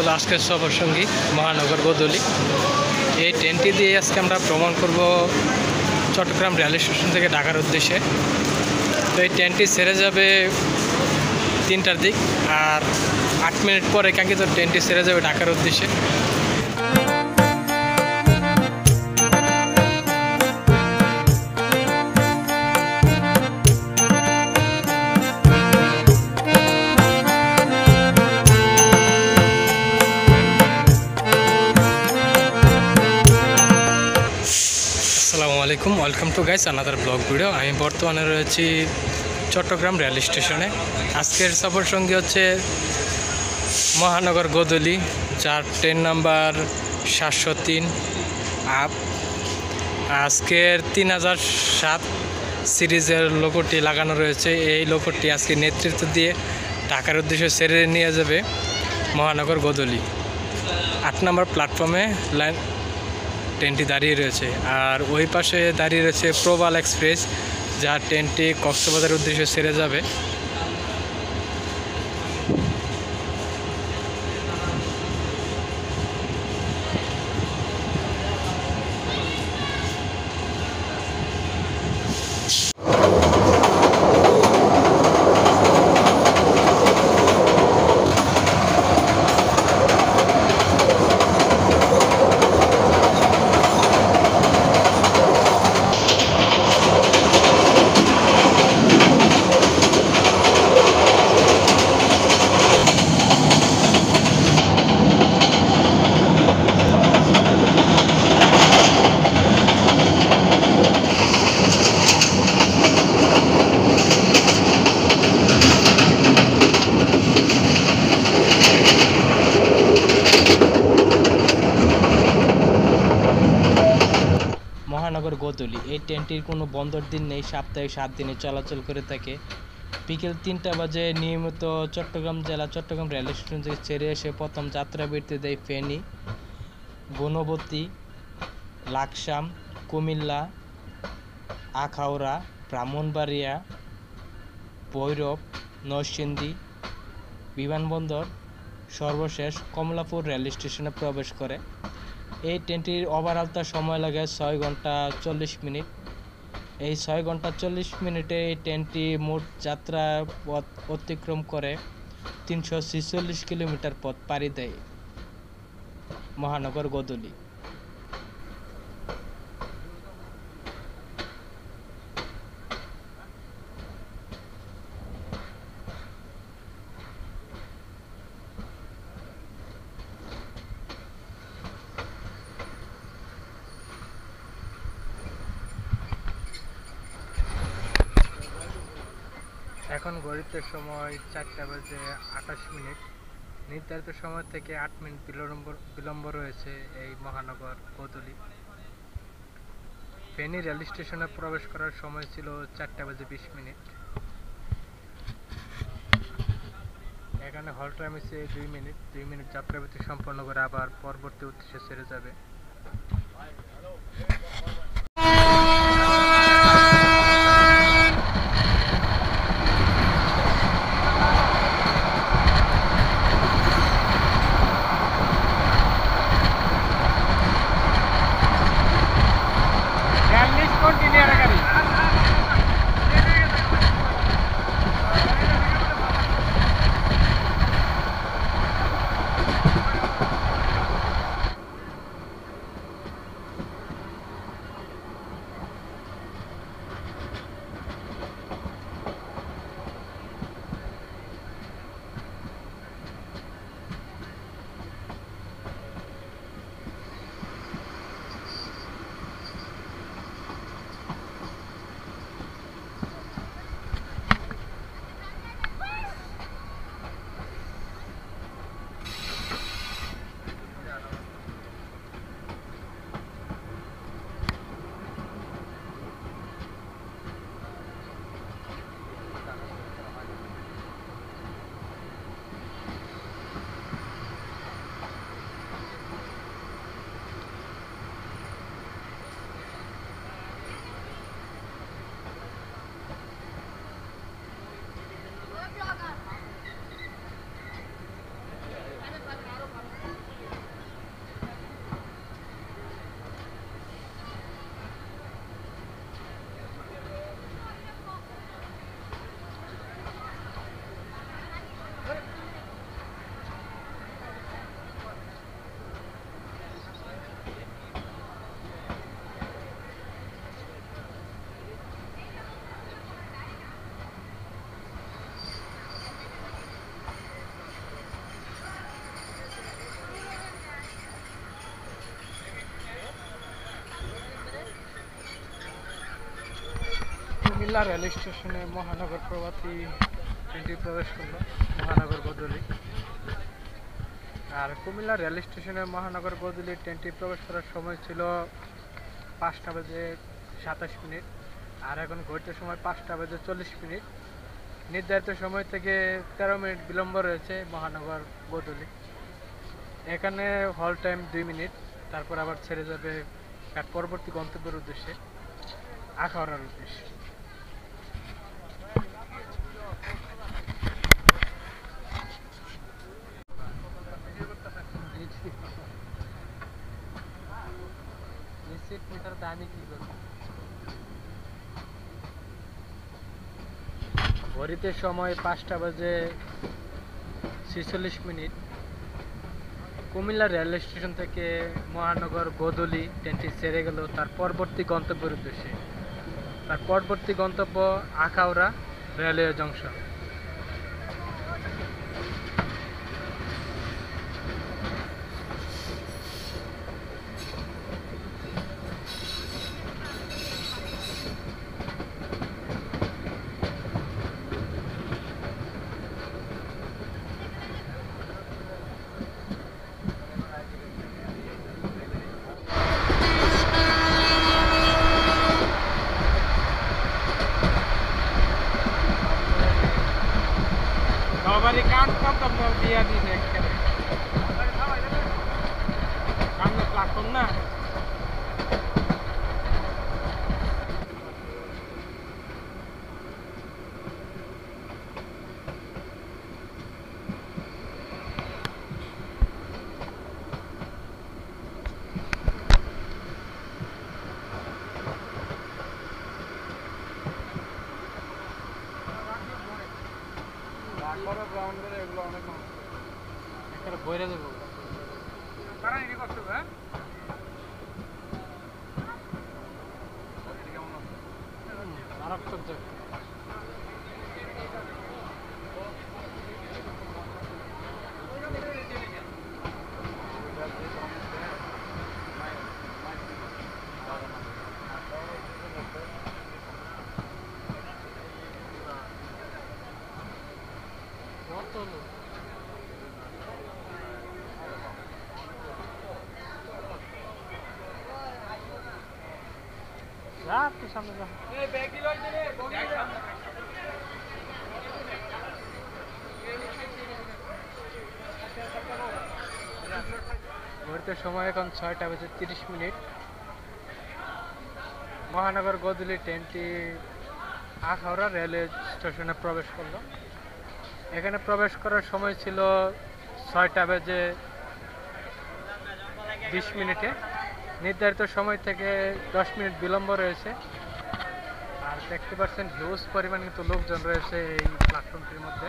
হলো আজকের সফর সঙ্গী মহানগর গোদলি। এই ট্রেনটি দিয়ে আজকে আমরা ভ্রমণ করব চট্টগ্রাম রেল স্টেশন থেকে ঢাকার উদ্দেশ্যে। তো এই ট্রেনটি ছেড়ে যাবে 3টার দিক, আর 8 মিনিট পরে কাঙ্ক্ষিত ট্রেনটি ছেড়ে যাবে ঢাকার উদ্দেশ্যে। আসসালামু আলাইকুম, welcome to guys another blog video. আমি বর্তমানে রয়েছি চট্টগ্রাম রেল স্টেশনে। আজকের সফর সঙ্গী হচ্ছে মহানগর গোদলি, যার ট্রেন নাম্বার 703 আপ। আজকের 3007 সিরিজের লোগোটি লাগানো রয়েছে। এই লোগোটি আজকে নেতৃত্ব দিয়ে ঢাকার উদ্দেশ্যে ছেড়ে নিয়ে যাবে মহানগর গোদলি। 8 নম্বর প্ল্যাটফর্মে ট্রেনটি দাঁড়িয়ে রয়েছে, আর ওই পাশে দাঁড়িয়ে রয়েছে প্রবাল এক্সপ্রেস, যার ট্রেনটি কক্সবাজারের উদ্দেশ্যে ছেড়ে যাবে। মহানগর গোদলি এই ট্রেনটির কোনো বন্দর দিন নেই, সপ্তাহে 7 দিনে চলাচল করে থাকে। বিকেল 3টা বাজে নিয়মিত চট্টগ্রাম জেলা চট্টগ্রাম রেল স্টেশন থেকে ছেড়ে এসে প্রথম যাত্রা বিরতি দেয় ফেনী, গুণবতী, লাকসাম, কুমিল্লা, আখাউড়া, ব্রাহ্মণবাড়িয়া, ভৈরব, নরসিংদী বিমানবন্দর, সর্বশেষ কমলাপুর রেল স্টেশনে প্রবেশ করে। এই ট্রেনটির ওভারঅল সময় লাগে 6 ঘন্টা 40 মিনিট। এই 6 ঘন্টা 40 মিনিটে এই ট্রেনটি মোট যাত্রা পথ অতিক্রম করে 346 কিলোমিটার পথ পাড়ি দেয় মহানগর গোদলি। এখন ঘড়িতে সময় 4টা বেজে 28 মিনিট। নির্ধারিত সময় থেকে 8 মিনিট বিলম্ব রয়েছে এই মহানগর গোদলি। ফেনী রেল স্টেশনে প্রবেশ করার সময় ছিল 4টা বেজে 20 মিনিট। এখানে হল টাইম হচ্ছে 2 মিনিট যাত্রাবিরতি সম্পন্ন করে আবার পরবর্তী উদ্দেশ্যে ছেড়ে যাবে। কুমিল্লা রেল স্টেশনে মহানগর প্রভাতী ট্রেনটি প্রবেশ করলো মহানগর বদলি। আর কুমিল্লা রেল স্টেশনে মহানগর বদলি ট্রেনটি প্রবেশ করার সময় ছিল 5:27 আর এখন ঘড়িতে সময় 5:40। নির্ধারিত সময় থেকে 13 মিনিট বিলম্ব রয়েছে মহানগর বদলি। এখানে হল টাইম 2 মিনিট, তারপর আবার ছেড়ে যাবে তার পরবর্তী গন্তব্যের উদ্দেশ্যে, আখাউড়ার উদ্দেশ্যে। ঘড়িতে সময় 5:46। কুমিল্লা রেল স্টেশন থেকে মহানগর বদলি ট্রেনটি ছেড়ে গেল তার পরবর্তী গন্তব্যের উদ্দেশ্যে। তার পরবর্তী গন্তব্য Akhaura railway junction. Nobody can't come to the via the next সামনে প্ল্যাটফর্ম না। এগুলো অনেক একটা বইরে দেবো মারাত্মক জায়গা। যা আপনি সামনে যা। ঘড়িতে সময় এখন 6:30। মহানগর বদলি ট্রেনটি আখাউড়া রেলওয়ে স্টেশনে প্রবেশ করলো। এখানে প্রবেশ করার সময় ছিল 6:20। নির্ধারিত সময় থেকে 10 মিনিট বিলম্ব রয়েছে। আর দেখতে পাচ্ছেন হিউজ পরিমাণ কিন্তু লোকজন রয়েছে এই প্ল্যাটফর্মটির মধ্যে।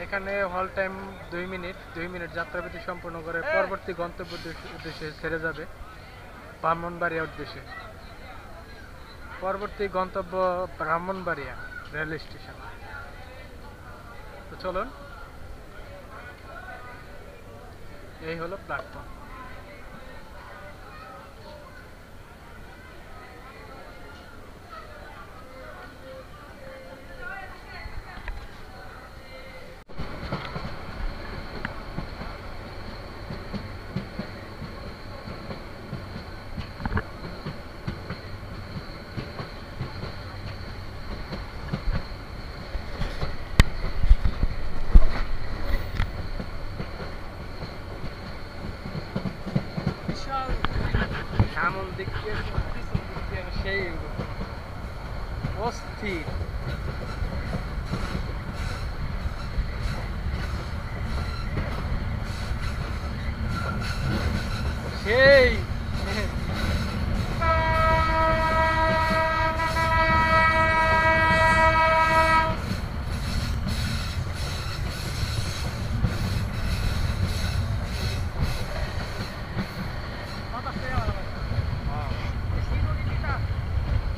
এখানে হল টাইম 2 মিনিট। 2 মিনিট যাত্রাবিরতি সম্পূর্ণ করে পরবর্তী গন্তব্য উদ্দেশ্যে ছেড়ে যাবে ব্রাহ্মণবাড়িয়া উদ্দেশ্যে। পরবর্তী গন্তব্য ব্রাহ্মণবাড়িয়া রেল স্টেশন। তো চলুন, এই হলো প্ল্যাটফর্ম। সামন দিক দিয়ে সেই অস্থির। সেই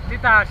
তিতাস।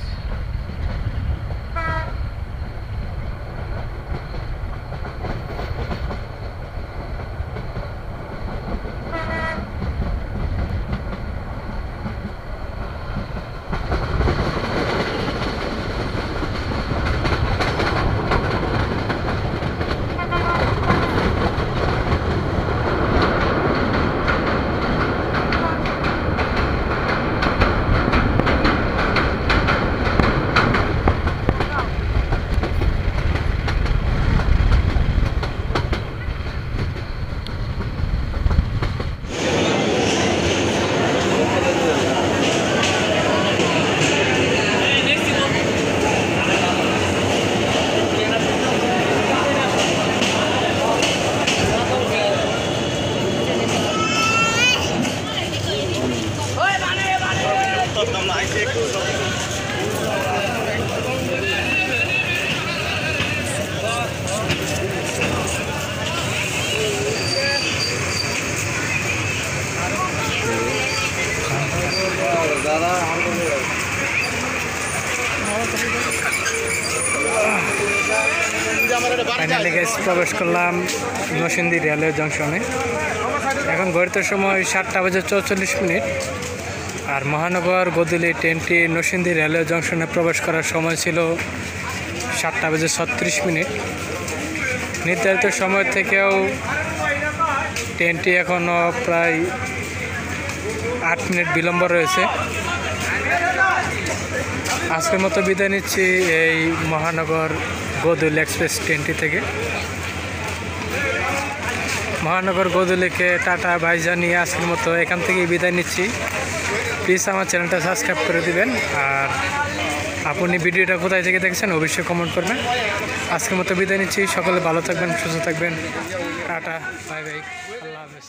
গাইস, প্রবেশ করলাম নরসিংদী রেলওয়ে জংশনে। এখন ঘড়িতে সময় 7:44। আর মহানগর গোধূলি ট্রেনটি নরসিংদী রেলওয়ে জংশনে প্রবেশ করার সময় ছিল 7:36। নির্ধারিত সময় থেকেও ট্রেনটি এখনও প্রায় 8 মিনিট বিলম্ব রয়েছে। আজকের মতো বিদায় নিচ্ছি এই মহানগর গোধূলি এক্সপ্রেস ট্রেনটি থেকে। মহানগর গোধূলিকে টাটা বাই জানিয়ে আজকের মতো এখান থেকেই বিদায় নিচ্ছি। প্লিজ আমার চ্যানেলটা সাবস্ক্রাইব করে দিবেন। আর আপনি ভিডিওটা কোথায় থেকে দেখছেন অবশ্যই কমেন্ট করবেন। আজকের মতো বিদায় নিচ্ছি। সকলে ভালো থাকবেন, সুস্থ থাকবেন। টাটা বাই বাই, আল্লাহ হাফেজ।